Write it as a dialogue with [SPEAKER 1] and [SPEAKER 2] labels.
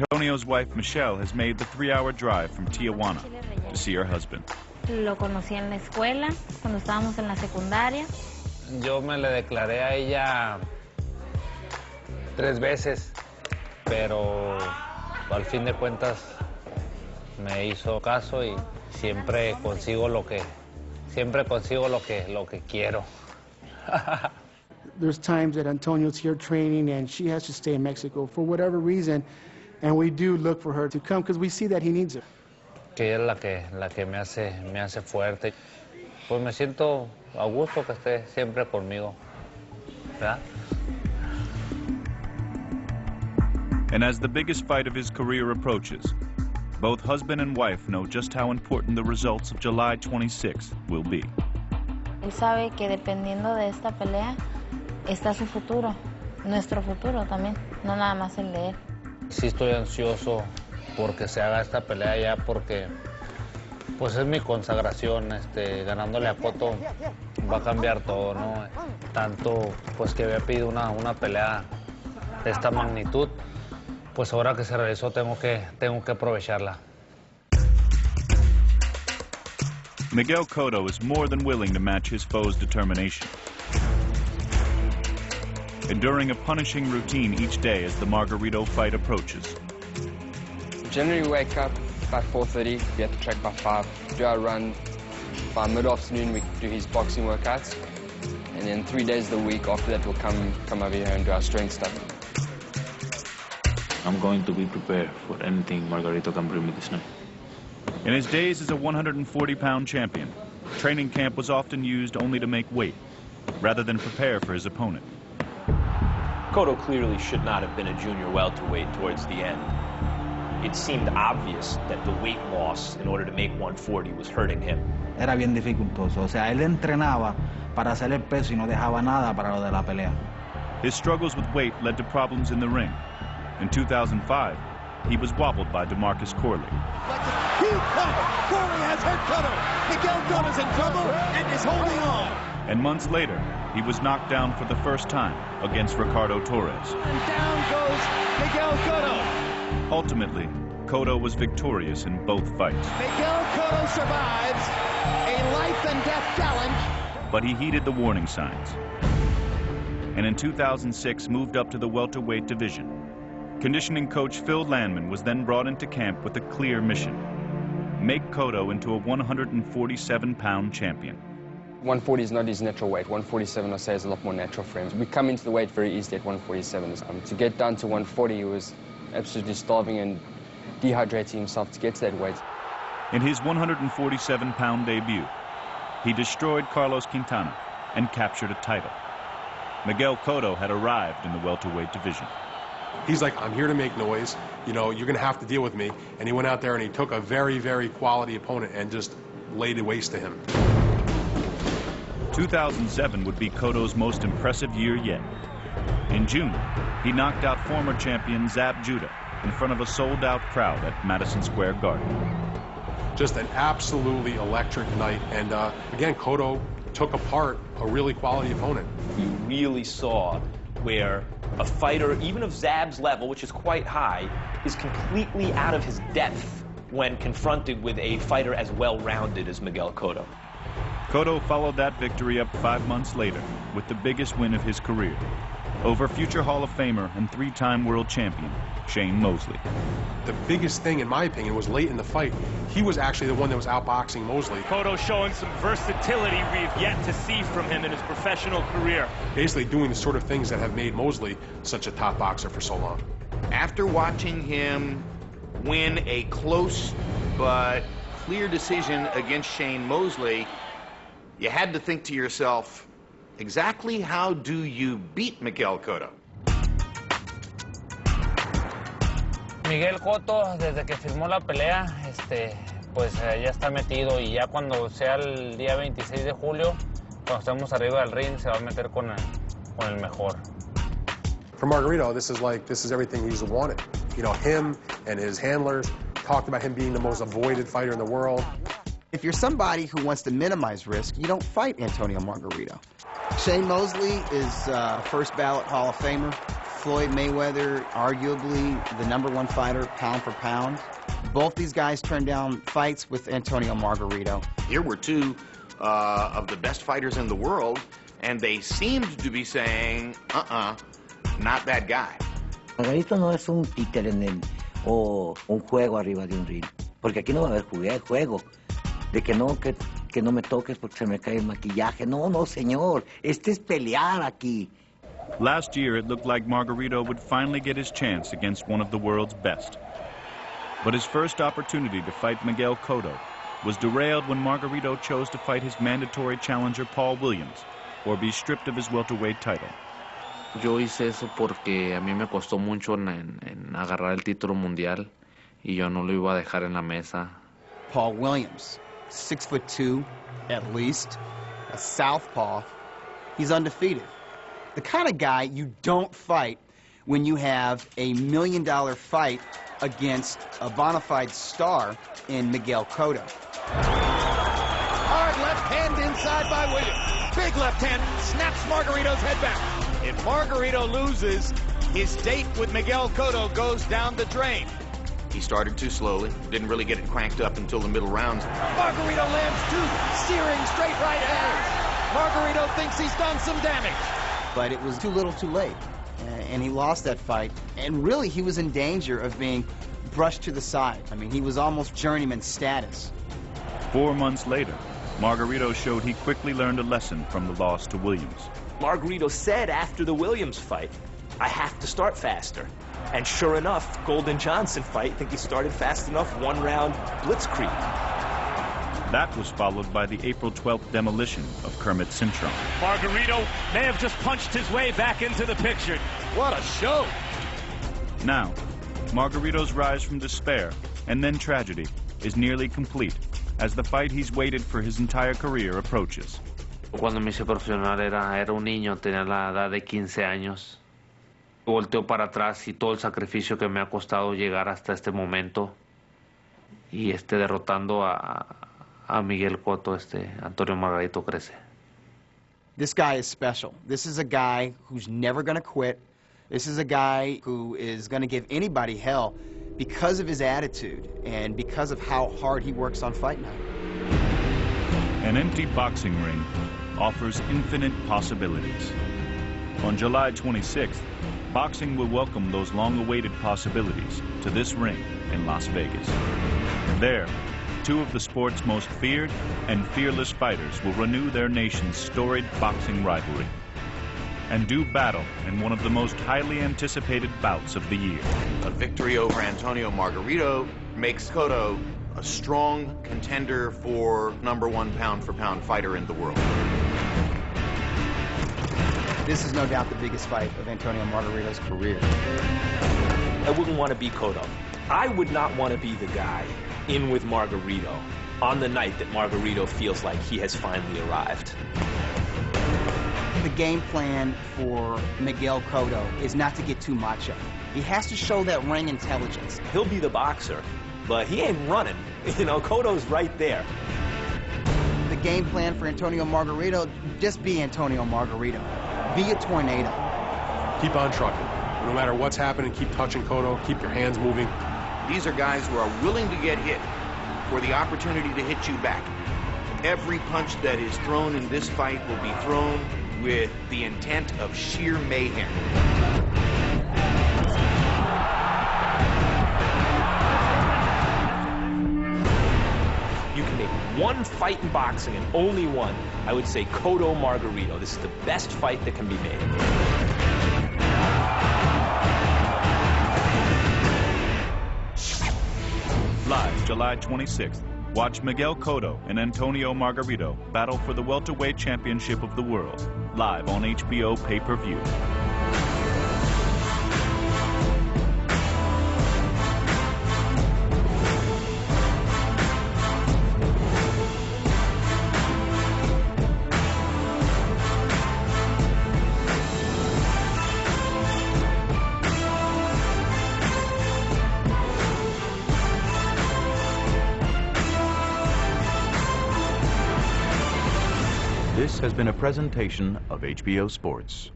[SPEAKER 1] Antonio's wife, Michelle, has made the 3-hour drive from Tijuana to see her husband.
[SPEAKER 2] Lo conocí en la escuela, cuando estábamos en la secundaria.
[SPEAKER 3] Yo me le declaré a ella 3 veces, pero al fin de cuentas me hizo caso y siempre consigo lo que quiero.
[SPEAKER 4] There's times that Antonio's here training and she has to stay in Mexico for whatever reason, and we do look for her to come because we see that he needs her.
[SPEAKER 3] Que ella es la que me hace fuerte. Pues me siento a gusto que esté siempre conmigo, ¿verdad?
[SPEAKER 1] And as the biggest fight of his career approaches, both husband and wife know just how important the results of July 26 will be.
[SPEAKER 2] Él sabe que dependiendo de esta pelea está su futuro, nuestro futuro también, no nada más el de él.
[SPEAKER 3] Sí estoy ansioso porque se haga esta pelea ya, porque pues es mi consagración, ganándole a Cotto va a cambiar todo, ¿no? Tanto pues que había pedido una pelea de esta magnitud, pues ahora que se realizó tengo que aprovecharla.
[SPEAKER 1] Miguel Cotto is more than willing to match his foe's determination, enduring a punishing routine each day as the Margarito fight approaches.
[SPEAKER 5] Generally wake up about 4:30, be at the track by 5, do our run. By mid-afternoon we do his boxing workouts, and then 3 days of the week after that we'll come over here and do our strength stuff.
[SPEAKER 6] I'm going to be prepared for anything Margarito can bring me this night.
[SPEAKER 1] In his days as a 140-pound champion, training camp was often used only to make weight, rather than prepare for his opponent.
[SPEAKER 7] Cotto clearly should not have been a junior welterweight towards the end. It seemed obvious that the weight loss in order to make 140 was hurting him.
[SPEAKER 8] Era bien dificultoso, o sea, él entrenaba para hacer el peso y no dejaba nada para lo de la pelea.
[SPEAKER 1] His struggles with weight led to problems in the ring. In 2005, he was wobbled by DeMarcus Corley.
[SPEAKER 9] Huge punch! Corley has hurt Cotto! Miguel Cotto's in trouble and is holding on!
[SPEAKER 1] And months later, he was knocked down for the first time against Ricardo Torres.
[SPEAKER 9] And down goes Miguel Cotto!
[SPEAKER 1] Ultimately, Cotto was victorious in both fights.
[SPEAKER 9] Miguel Cotto survives a life-and-death challenge.
[SPEAKER 1] But he heeded the warning signs, and in 2006 moved up to the welterweight division. Conditioning coach Phil Landman was then brought into camp with a clear mission: make Cotto into a 147-pound champion.
[SPEAKER 5] 140 is not his natural weight. 147, I say, is a lot more natural for him. We come into the weight very easily at 147. To get down to 140, he was absolutely starving and dehydrating himself to get to that weight.
[SPEAKER 1] In his 147-pound debut, he destroyed Carlos Quintana and captured a title. Miguel Cotto had arrived in the welterweight division.
[SPEAKER 10] He's like, I'm here to make noise. You know, you're going to have to deal with me. And he went out there and he took a very, very quality opponent and just laid waste to him.
[SPEAKER 1] 2007 would be Cotto's most impressive year yet. In June, he knocked out former champion Zab Judah in front of a sold-out crowd at Madison Square Garden.
[SPEAKER 10] Just an absolutely electric night. And again, Cotto took apart a really quality opponent.
[SPEAKER 7] You really saw where a fighter, even of Zab's level, which is quite high, is completely out of his depth when confronted with a fighter as well-rounded as Miguel Cotto.
[SPEAKER 1] Cotto followed that victory up 5 months later with the biggest win of his career over future Hall of Famer and 3-time world champion Shane Mosley.
[SPEAKER 10] The biggest thing, in my opinion, was late in the fight. He was actually the one that was outboxing Mosley.
[SPEAKER 11] Cotto showing some versatility we've yet to see from him in his professional career.
[SPEAKER 10] Basically doing the sort of things that have made Mosley such a top boxer for so long.
[SPEAKER 12] After watching him win a close but clear decision against Shane Mosley, you had to think to yourself, exactly how do you beat Miguel Cotto?
[SPEAKER 3] Miguel Cotto, desde que firmó la pelea, pues ya está metido, y ya cuando sea el día 26 de julio, cuando estemos arriba del ring, se va a meter con el mejor.
[SPEAKER 10] For Margarito, this is everything he's wanted. You know, him and his handlers talked about him being the most avoided fighter in the world.
[SPEAKER 13] If you're somebody who wants to minimize risk, you don't fight Antonio Margarito. Shane Mosley is first ballot Hall of Famer, Floyd Mayweather, arguably the #1 fighter, pound for pound. Both these guys turned down fights with Antonio Margarito.
[SPEAKER 12] Here were two of the best fighters in the world, and they seemed to be saying, not that guy.
[SPEAKER 14] Margarito no es un títere o un juego arriba de un ring, porque aquí no va a haber juego, de que no me toques porque se me cae el maquillaje. No, no, señor, este es pelear aquí.
[SPEAKER 1] Last year, it looked like Margarito would finally get his chance against one of the world's best. But his first opportunity to fight Miguel Cotto was derailed when Margarito chose to fight his mandatory challenger Paul Williams, or be stripped of his welterweight title.
[SPEAKER 6] Yo hice eso porque a mí me costó mucho en agarrar el título mundial y yo no lo iba a dejar en la mesa.
[SPEAKER 13] Paul Williams, 6'2", at least, a southpaw. He's undefeated. The kind of guy you don't fight when you have a $1 million fight against a bona fide star in Miguel Cotto.
[SPEAKER 9] Hard left hand inside by Williams. Big left hand snaps Margarito's head back. If Margarito loses, his date with Miguel Cotto goes down the drain.
[SPEAKER 12] He started too slowly, didn't really get it cranked up until the middle rounds.
[SPEAKER 9] Margarito lands two searing straight right hands. Margarito thinks he's done some damage.
[SPEAKER 13] But it was too little too late, and he lost that fight. And really, he was in danger of being brushed to the side. I mean, he was almost journeyman status.
[SPEAKER 1] 4 months later, Margarito showed he quickly learned a lesson from the loss to Williams.
[SPEAKER 7] Margarito said after the Williams fight, I have to start faster. And sure enough, Golden Johnson fight, I think he started fast enough, 1-round blitzkrieg.
[SPEAKER 1] That was followed by the April 12th demolition of Kermit Cintron.
[SPEAKER 11] Margarito may have just punched his way back into the picture.
[SPEAKER 9] What a show!
[SPEAKER 1] Now, Margarito's rise from despair and then tragedy is nearly complete as the fight he's waited for his entire career approaches.
[SPEAKER 6] Cuando me hice profesional era un niño, tenía la edad de 15 años. Volteo para atrás y todo el sacrificio que me ha costado llegar hasta este momento y derrotando a Miguel Cotto, Antonio Margarito crece.
[SPEAKER 13] This guy is special. This is a guy who's never going to quit. This is a guy who is going to give anybody hell because of his attitude and because of how hard he works on fight night.
[SPEAKER 1] An empty boxing ring offers infinite possibilities. On July 26th, boxing will welcome those long-awaited possibilities to this ring in Las Vegas. There, two of the sport's most feared and fearless fighters will renew their nation's storied boxing rivalry and do battle in one of the most highly anticipated bouts of the year.
[SPEAKER 12] A victory over Antonio Margarito makes Cotto a strong contender for #1 pound-for-pound fighter in the world.
[SPEAKER 13] This is no doubt the biggest fight of Antonio Margarito's career.
[SPEAKER 7] I wouldn't want to be Cotto. I would not want to be the guy in with Margarito on the night that Margarito feels like he has finally arrived.
[SPEAKER 13] The game plan for Miguel Cotto is not to get too macho. He has to show that ring intelligence.
[SPEAKER 7] He'll be the boxer, but he ain't running. You know, Cotto's right there.
[SPEAKER 13] The game plan for Antonio Margarito, just be Antonio Margarito. Be a tornado.
[SPEAKER 10] Keep on trucking. No matter what's happening, keep touching Cotto, keep your hands moving.
[SPEAKER 12] These are guys who are willing to get hit for the opportunity to hit you back. Every punch that is thrown in this fight will be thrown with the intent of sheer mayhem.
[SPEAKER 7] You can make one fight in boxing and only one. I would say Cotto Margarito. This is the best fight that can be made.
[SPEAKER 1] Live July 26th, watch Miguel Cotto and Antonio Margarito battle for the welterweight championship of the world, live on HBO pay-per-view.
[SPEAKER 15] This has been a presentation of HBO Sports.